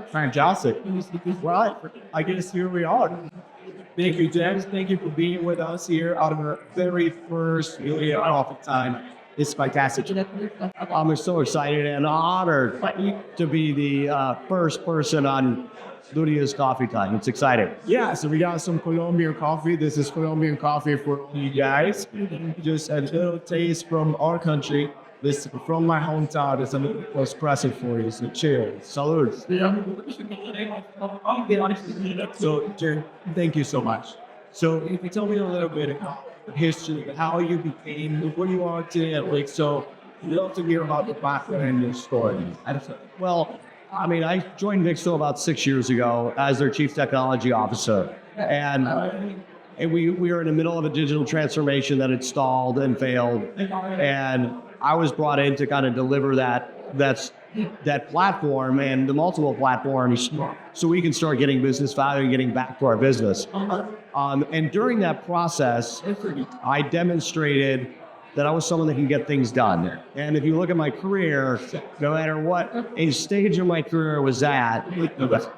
Fantastic. Well, I guess here we are. Thank you, James. Thank you for being with us here out of our very first Ludia coffee time. It's fantastic. I'm so excited and honored to be the first person on Ludia's coffee time. It's exciting. Yeah, so we got some Colombian coffee. This is Colombian coffee for you guys. Just a little taste from our country. This is from my hometown. It's a little espresso for you. So cheers. Salud. So, Jared, thank you so much. So, if you tell me a little bit about the history, how you became what you are today at Vixxo, I'd love to hear about the background and your story. Well, I mean, I joined Vixxo about 6 years ago as their chief technology officer. And we were in the middle of a digital transformation that had stalled and failed. And I was brought in to kind of deliver that platform and the multiple platforms so we can start getting business value and getting back to our business. And during that process, I demonstrated that I was someone that can get things done. And if you look at my career, no matter what stage of my career was at,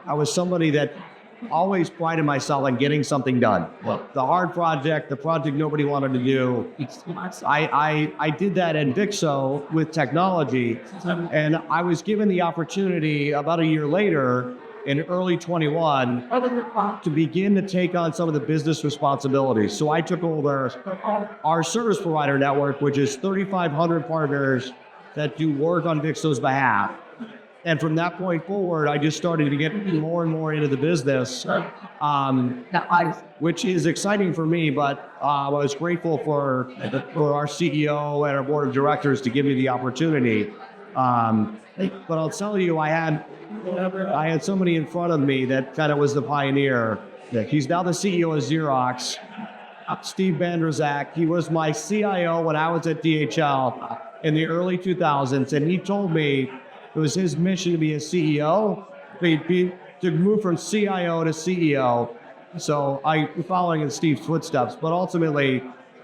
I was somebody that always prided myself on getting something done. The hard project, the project nobody wanted to do. I did that in Vixxo with technology, and I was given the opportunity about a year later in early 21 to begin to take on some of the business responsibilities. So I took over our service provider network, which is 3,500 partners that do work on Vixxo's behalf. And from that point forward, I just started to get more and more into the business, which is exciting for me, but I was grateful for our CEO and our board of directors to give me the opportunity. But I'll tell you, I had somebody in front of me that kind of was the pioneer. He's now the CEO of Xerox, Steve Bandrzak. He was my CIO when I was at DHL in the early 2000s, and he told me it was his mission to be a CEO, to move from CIO to CEO. So I'm following in Steve's footsteps, but ultimately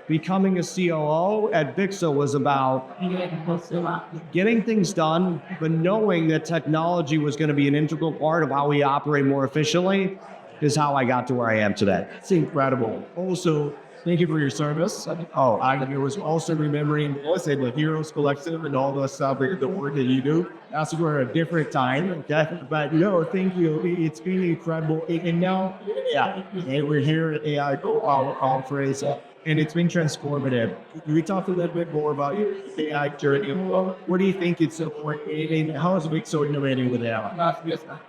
becoming a COO at Vixxo was about getting things done, but knowing that technology was going to be an integral part of how we operate more efficiently is how I got to where I am today. It's incredible. Also, thank you for your service. I was also remembering the Heroes Collective and all the stuff, the work that you do. That's for a different time. Okay? But no, thank you. It's been incredible. And now, and we're here at AI conference, and it's been transformative. Can we talk a little bit more about your AI journey? What do you think it's important, and how is Vixxo innovating with AI?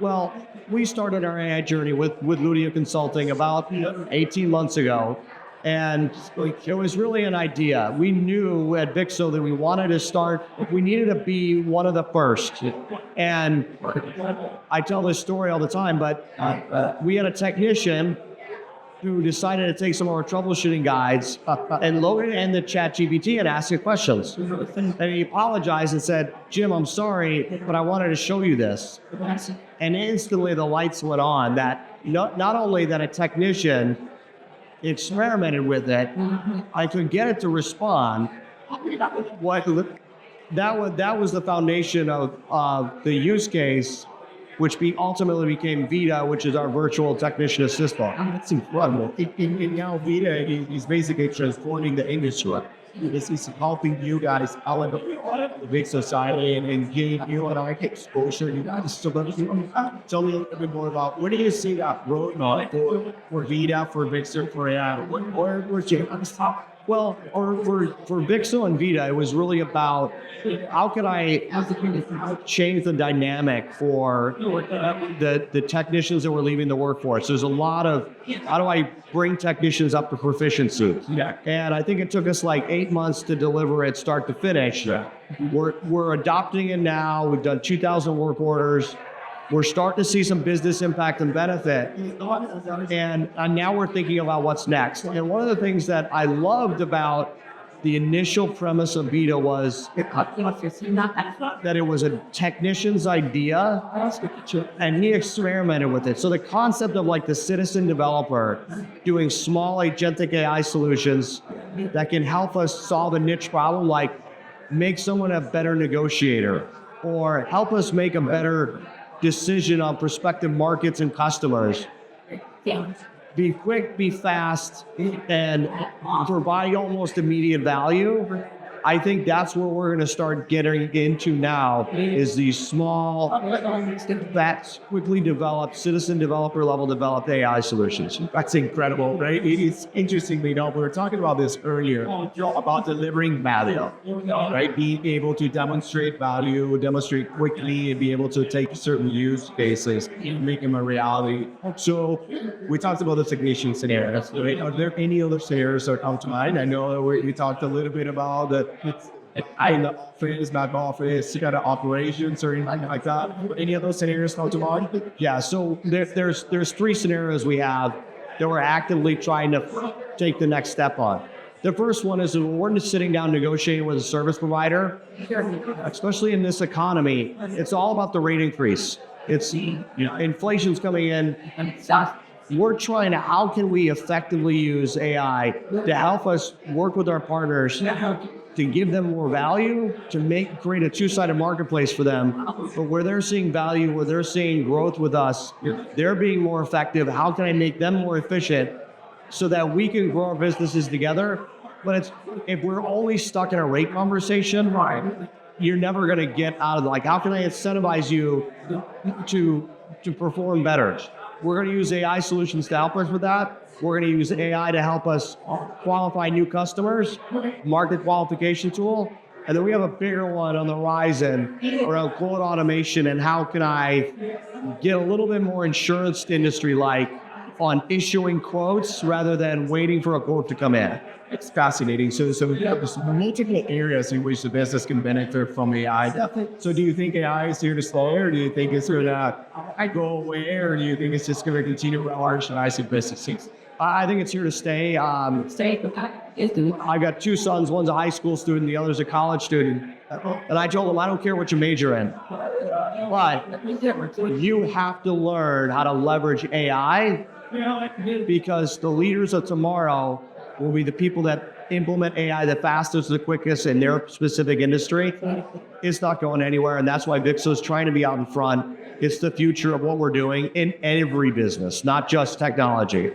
Well, we started our AI journey with Ludia Consulting about 18 months ago. And it was really an idea. We knew at Vixxo that we wanted to start, we needed to be one of the first. And I tell this story all the time, but we had a technician who decided to take some of our troubleshooting guides and load it into ChatGPT and ask it questions. And he apologized and said, "Jim, I'm sorry, but I wanted to show you this." And instantly the lights went on that not only that a technician experimented with it, I could get it to respond. That was the foundation of the use case, which ultimately became Vita, which is our virtual technician assistant. That's incredible. And now Vita is basically transforming the industry. This is helping you guys out of the big society and giving you an exposure. You guys, so tell me a little bit more about what do you see that roadmap for Vita, for Vixxo, for AI? Where's your Well, for Vixxo and Vita, it was really about how can I change the dynamic for the technicians that were leaving the workforce. There's a lot of how do I bring technicians up to proficiency? And I think it took us like 8 months to deliver it start to finish. We're adopting it now. We've done 2,000 work orders. We're starting to see some business impact and benefit. And now we're thinking about what's next. And one of the things that I loved about the initial premise of Vita was that it was a technician's idea and he experimented with it. So the concept of like the citizen developer doing small agentic AI solutions that can help us solve a niche problem, like make someone a better negotiator or help us make a better decision on prospective markets and customers. Be quick, be fast, and provide almost immediate value. I think that's where we're going to start getting into now is these small, that quickly developed, citizen developer level developed AI solutions. That's incredible, right? It is interestingly, we were talking about this earlier about delivering value, right? Being able to demonstrate value, demonstrate quickly, and be able to take certain use cases and make them a reality. So we talked about the technician scenarios, right? Are there any other scenarios that come to mind? I know we talked a little bit about the in the office, back office, kind of operations or anything like that. Any of those scenarios come to mind? Yeah, so there's three scenarios we have that we're actively trying to take the next step on. The first one is when we're just sitting down negotiating with a service provider, especially in this economy, it's all about the rate increase. It's, inflation's coming in. We're trying to, how can we effectively use AI to help us work with our partners to give them more value, to create a two-sided marketplace for them, but where they're seeing value, where they're seeing growth with us, they're being more effective. How can I make them more efficient so that we can grow our businesses together? But if we're only stuck in a rate conversation, you're never going to get out of it. Like, how can I incentivize you to perform better? We're going to use AI solutions to help us with that. We're going to use AI to help us qualify new customers, market qualification tool. And then we have a bigger one on the horizon around quote automation and how can I get a little bit more insurance industry-like on issuing quotes rather than waiting for a quote to come in. It's fascinating. So we have multiple areas in which the business can benefit from AI. So do you think AI is here to stay, or do you think it's going to go away, or do you think it's just going to continue to revolutionize businesses? I think it's here to stay. I got two sons. One's a high school student, the other's a college student. And I told them, I don't care what you major in, but you have to learn how to leverage AI, because the leaders of tomorrow will be the people that implement AI the fastest, the quickest in their specific industry. It's not going anywhere, and that's why Vixxo is trying to be out in front. It's the future of what we're doing in every business, not just technology.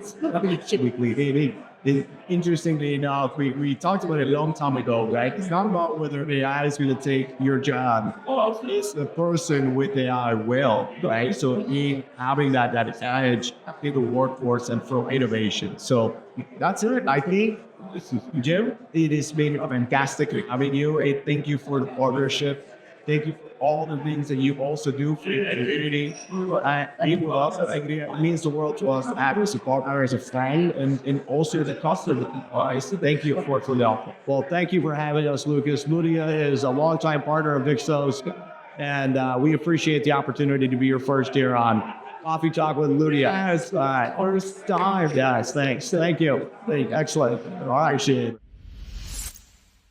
Interestingly enough, we talked about it a long time ago, right? It's not about whether AI is going to take your job. It's the person with AI will, right? So having that advantage in the workforce and for innovation. So that's it. I think, Jim, it has been fantastic having you. Thank you for the partnership. Thank you for all the things that you also do for the community. It means the world to us to have you as a partner, as a friend, and also the customer. Thank you for that. Well, thank you for having us, Lucas. Ludia is a longtime partner of Vixxo's, and we appreciate the opportunity to be your first here on Coffee Talk with Ludia. Yes, first time. Yes, thanks. Thank you. Excellent. All right, appreciate it.